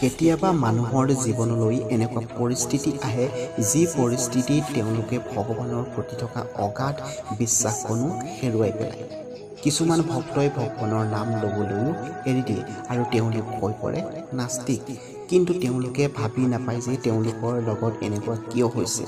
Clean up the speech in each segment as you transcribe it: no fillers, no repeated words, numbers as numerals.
কেতিয়াবা মানুহৰ জীৱনলৈ এনেকুৱা পৰিস্থিতি আহে যি পৰিস্থিতিত তেওঁলোকে ভগৱানৰ প্ৰতি থকা অগাধ বিশ্বাসকণো হেৰুৱাই পেলায়। কিছুমান ভক্তই ভগৱানৰ নাম ল'বলৈও এৰি দিয়ে আৰু তেওঁলোক হৈ পৰে নাস্তিক। কিন্তু তেওঁলোকে ভাবি নাপায় যে তেওঁলোকৰ লগত এনেকুৱা কিয় হৈছে।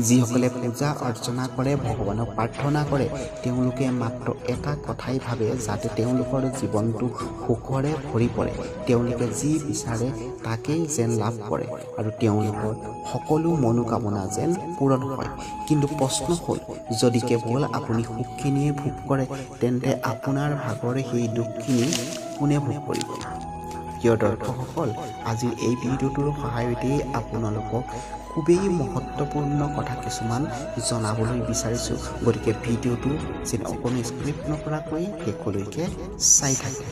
যিসকলে পূজা অৰ্চনা কৰে, ভগৱানক প্ৰাৰ্থনা কৰে, তেওঁলোকে মাত্ৰ এটা কথাই ভাবে যাতে তেওঁলোকৰ জীৱনটো সুখৰে ভৰি পৰে, তেওঁলোকে যি বিচাৰে তাকেই যেন লাভ কৰে আৰু তেওঁলোকৰ সকলো মনোকামনা যেন পূৰণ হয়। কিন্তু প্ৰশ্ন হ'ল, যদি কেৱল আপুনি সুখখিনিয়ে ভোগ কৰে তেন্তে আপোনাৰ ভাগৰে সেই দুখখিনি কোনে ভোগ কৰিব? প্ৰিয় দৰ্শকসকল, আজিৰ এই ভিডিঅ'টোৰ সহায়তেই আপোনালোকক খুবেই মহত্বপূৰ্ণ কথা কিছুমান জনাবলৈ বিচাৰিছোঁ। গতিকে ভিডিঅ'টো যেন অকণো স্ক্ৰিপ্ট নকৰাকৈ শেষলৈকে চাই থাকে।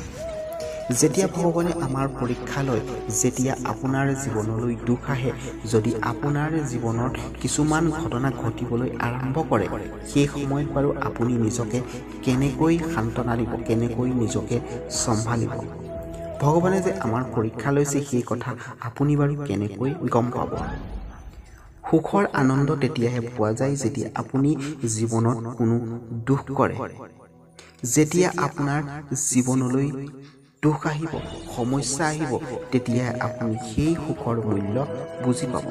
যেতিয়া ভগৱানে আমাৰ পৰীক্ষা লয়, যেতিয়া আপোনাৰ জীৱনলৈ দুখ আহে, যদি আপোনাৰ জীৱনত কিছুমান ঘটনা ঘটিবলৈ আৰম্ভ কৰে, সেই সময়ত বাৰু আপুনি নিজকে কেনেকৈ সান্তনা দিব, কেনেকৈ নিজকে চম্ভালিব? ভগৱানে যে আমাৰ পৰীক্ষা লৈছে সেই কথা আপুনি বাৰু কেনেকৈ গম পাব? সুখৰ আনন্দ তেতিয়াহে পোৱা যায় যেতিয়া আপুনি জীৱনত কোনো দুখ কৰে। যেতিয়া আপোনাৰ জীৱনলৈ দুখ আহিব, সমস্যা আহিব, তেতিয়াহে আপুনি সেই সুখৰ মূল্য বুজি পাব।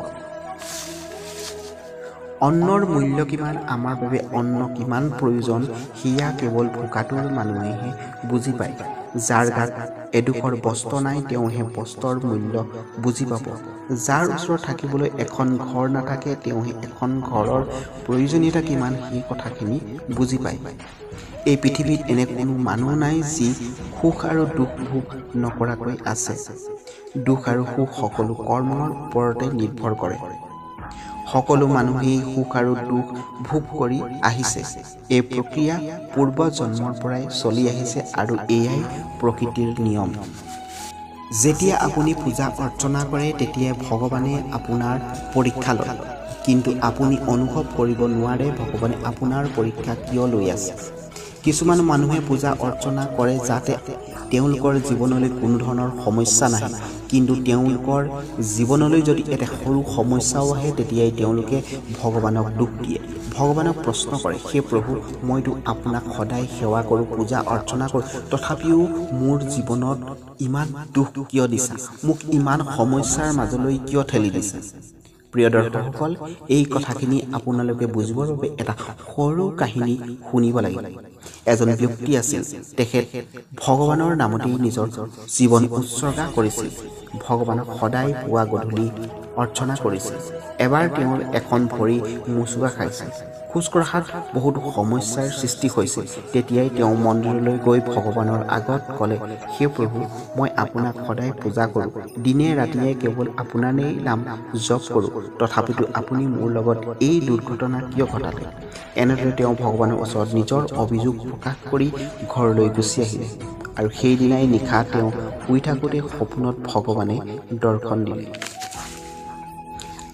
অন্নৰ মূল্য কিমান, আমাৰ বাবে অন্ন কিমান প্ৰয়োজন, সেয়া কেৱল ভোকাতুৰ মানুহেহে বুজি পায়। যাৰ গাত এডোখৰ বস্ত্ৰ নাই তেওঁহে বস্ত্ৰৰ মূল্য বুজি পাব। যাৰ ওচৰত থাকিবলৈ এখন ঘৰ নাথাকে তেওঁহে এখন ঘৰৰ প্ৰয়োজনীয়তা কিমান সেই কথাখিনি বুজি পায়। এই পৃথিৱীত এনে কোনো মানুহ নাই যি সুখ আৰু দুখ ভোগ নকৰাকৈ আছে। দুখ আৰু সুখ সকলো কৰ্মৰ ওপৰতে নিৰ্ভৰ কৰে। সকলো মানুহেই সুখ আৰু দুখ ভোগ কৰি আহিছে। এই প্ৰক্ৰিয়া পূৰ্ব জন্মৰ পৰাই চলি আহিছে আৰু এয়াই প্ৰকৃতিৰ নিয়ম। যেতিয়া আপুনি পূজা অৰ্চনা কৰে তেতিয়া ভগৱানে আপোনাৰ পৰীক্ষা লয়। কিন্তু আপুনি অনুভৱ কৰিব নোৱাৰে ভগৱানে আপোনাৰ পৰীক্ষা কিয় লৈ আছে। কিছুমান মানুহে পূজা অৰ্চনা কৰে যাতে তেওঁলোকৰ জীৱনলৈ কোনো ধৰণৰ সমস্যা নাহে, কিন্তু তেওঁলোকৰ জীৱনলৈ যদি এটা সৰু সমস্যাও আহে তেতিয়াই তেওঁলোকে ভগৱানক দুখ দিয়ে। ভগৱানক প্ৰশ্ন কৰে, হে প্ৰভু, মইতো আপোনাক সদায় সেৱা কৰোঁ, পূজা অৰ্চনা কৰোঁ, তথাপিও মোৰ জীৱনত ইমান দুখ কিয় দিছা? মোক ইমান সমস্যাৰ মাজলৈ কিয় ঠেলি দিছা? প্ৰিয় দৰ্শকসকল, এই কথাখিনি আপোনালোকে বুজিবৰ বাবে এটা সৰু কাহিনী শুনিব লাগিব। এজন ব্যক্তি আছিল, তেখেত ভগৱানৰ নামতেই নিজৰ জীৱন উৎসৰ্গা কৰিছিল। ভগৱানক সদায় পুৱা গধূলি অৰ্চনা কৰিছিল। এবাৰ তেওঁৰ এখন ভৰি মোচোকা খাইছিল। খোজ কঢ়াত বহুত সমস্যাৰ সৃষ্টি হৈছিল। তেতিয়াই তেওঁ মন্দিৰলৈ গৈ ভগৱানৰ আগত ক'লে, হে প্ৰভু, মই আপোনাক সদায় পূজা কৰোঁ, দিনে ৰাতিয়ে কেৱল আপোনাৰেই নাম জপ কৰোঁ, তথাপিতো আপুনি মোৰ লগত এই দুৰ্ঘটনা কিয় ঘটালে? এনেদৰে তেওঁ ভগৱানৰ ওচৰত নিজৰ অভিযোগ প্ৰকাশ কৰি ঘৰলৈ গুচি আহিলে। আৰু সেইদিনাই নিশা তেওঁ শুই থাকোঁতে সপোনত ভগৱানে দৰ্শন দিলে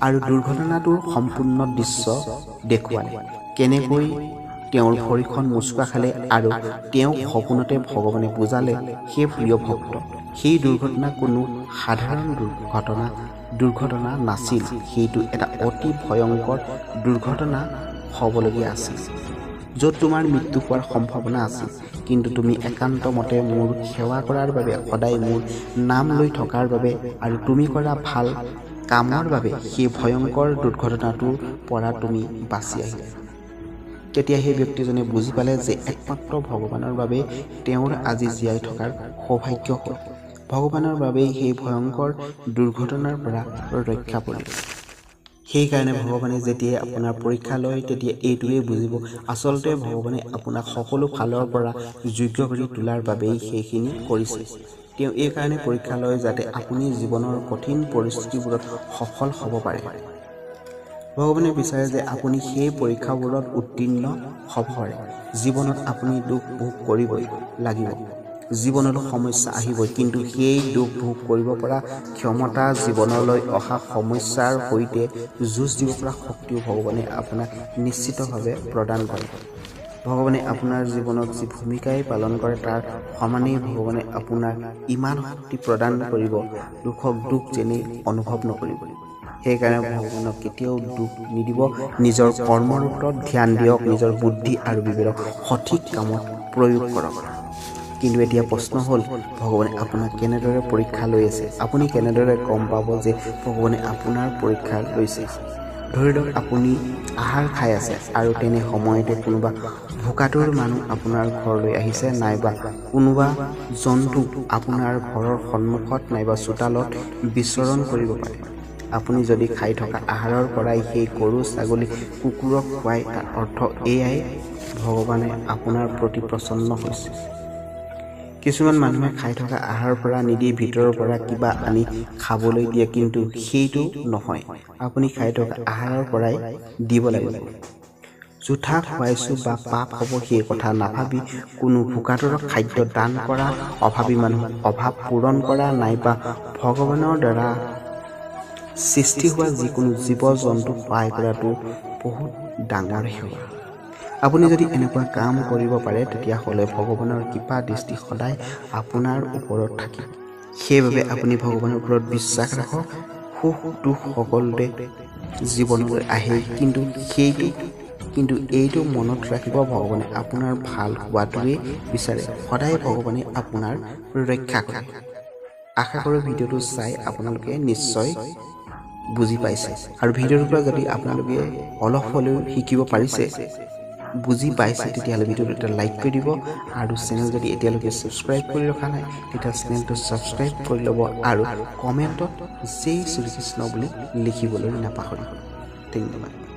আৰু দুৰ্ঘটনাটোৰ সম্পূৰ্ণ দৃশ্য দেখুৱালে। কেনেকৈ তেওঁৰ ভৰিখন মোচোকা খালে আৰু তেওঁক সপোনতে ভগৱানে বুজালে, সেই প্ৰিয় ভক্ত, সেই দুৰ্ঘটনা কোনো সাধাৰণ দুৰ্ঘটনা নাছিল। সেইটো এটা অতি ভয়ংকৰ দুৰ্ঘটনা হ'বলগীয়া আছিল, য'ত তোমাৰ মৃত্যু হোৱাৰ সম্ভাৱনা আছিল। কিন্তু তুমি একান্ত মতে মোৰ সেৱা কৰাৰ বাবে, সদায় মোৰ নাম লৈ থকাৰ বাবে আৰু তুমি কৰা ভাল কামৰ বাবে সেই ভয়ংকৰ দুৰ্ঘটনাটোৰ পৰা তুমি বাচি আহিলা। তেতিয়া সেই ব্যক্তিজনে বুজি পালে যে একমাত্ৰ ভগৱানৰ বাবে তেওঁৰ আজি জীয়াই থকাৰ সৌভাগ্য হ'ল। ভগৱানৰ বাবেই সেই ভয়ংকৰ দুৰ্ঘটনাৰ পৰা ৰক্ষা পৰিল। সেইকাৰণে ভগৱানে যেতিয়াই আপোনাৰ পৰীক্ষা লয় তেতিয়া এইটোৱেই বুজিব, আচলতে ভগৱানে আপোনাক সকলো ফালৰ পৰা যোগ্য কৰি তোলাৰ বাবেই সেইখিনি কৰিছে। তেওঁ এই কাৰণে পৰীক্ষা লয় যাতে আপুনি জীৱনৰ কঠিন পৰিস্থিতিবোৰত সফল হ'ব পাৰে। ভগৱানে বিচাৰে যে আপুনি সেই পৰীক্ষাবোৰত উত্তীৰ্ণ হ'ব পাৰে। জীৱনত আপুনি দুখ ভোগ কৰিবই লাগিব, জীৱনতো সমস্যা আহিবই, কিন্তু সেই দুখ ভোগ কৰিব পৰা ক্ষমতা, জীৱনলৈ অহা সমস্যাৰ সৈতে যুঁজ দিব পৰা শক্তিও ভগৱানে আপোনাক নিশ্চিতভাৱে প্ৰদান কৰে। ভগৱানে আপোনাৰ জীৱনত যি ভূমিকাই পালন কৰে তাৰ সমানেই ভগৱানে আপোনাক ইমান শক্তি প্ৰদান কৰিব, দুখক দুখ যেনেই অনুভৱ নকৰিব। সেইকাৰণে ভগৱানক কেতিয়াও দুখ নিদিব, নিজৰ কৰ্মৰ ওপৰত ধ্যান দিয়ক, নিজৰ বুদ্ধি আৰু বিবেক সঠিক কামত প্ৰয়োগ কৰক। কিন্তু এতিয়া প্ৰশ্ন হ'ল, ভগৱানে আপোনাক কেনেদৰে পৰীক্ষা লৈ আছে? আপুনি কেনেদৰে গম পাব যে ভগৱানে আপোনাৰ পৰীক্ষা লৈছে? ধৰি লওক আপুনি আহাৰ খাই আছে আৰু তেনে সময়তে কোনোবা ভোকাতুৰ মানুহ আপোনাৰ ঘৰলৈ আহিছে, নাইবা কোনোবা জন্তু আপোনাৰ ঘৰৰ সন্মুখত নাইবা চোতালত বিচৰণ কৰিব পাৰে। আপুনি যদি খাই থকা আহাৰৰ পৰাই সেই গৰু ছাগলী কুকুৰক খুৱাই, তাৰ অৰ্থ এয়াই ভগৱানে আপোনাৰ প্ৰতি প্ৰসন্ন হৈছে। কিছুমান মানুহে খাই থকা আহাৰৰ পৰা নিদি ভিতৰৰ পৰা কিবা আনি খাবলৈ দিয়ে, কিন্তু সেইটো নহয়। আপুনি খাই থকা আহাৰৰ পৰাই দিব লাগিব। জোঠা খুৱাইছোঁ বা পাপ হ'ব সেই কথা নাভাবি কোনো ভোকাতুৰক খাদ্য দান কৰা, অভাৱী মানুহক অভাৱ পূৰণ কৰা, নাইবা ভগৱানৰ দ্বাৰা সৃষ্টি হোৱা যিকোনো জীৱ জন্তু সহায় কৰাটো বহুত ডাঙৰ সেৱা। আপুনি যদি এনেকুৱা কাম কৰিব পাৰে, তেতিয়াহ'লে ভগৱানৰ কৃপা দৃষ্টি সদায় আপোনাৰ ওপৰত থাকিব। সেইবাবে আপুনি ভগৱানৰ ওপৰত বিশ্বাস ৰাখক। সুখ দুখ সকলোতে জীৱনলৈ আহেই, কিন্তু এইটো মনত ৰাখিব, ভগৱানে আপোনাৰ ভাল হোৱাটোৱেই বিচাৰে। সদায় ভগৱানে আপোনাৰ ৰক্ষা কৰে। আশা কৰোঁ ভিডিঅ'টো চাই আপোনালোকে নিশ্চয় বুজি পাইছে, আৰু ভিডিঅ'টোৰ পৰা যদি আপোনালোকে অলপ হ'লেও শিকিব পাৰিছে, বুজি পাইছে, তেতিয়াহ'লে ভিডিঅ'টো এটা লাইক কৰি দিব, আৰু চেনেল যদি এতিয়ালৈকে ছাবস্ক্ৰাইব কৰি ৰখা নাই তেতিয়া চেনেলটো ছাবস্ক্ৰাইব কৰি ল'ব, আৰু কমেণ্টত জয় শ্ৰীকৃষ্ণ বুলি লিখিবলৈ নাপাহৰিব। ধন্যবাদ।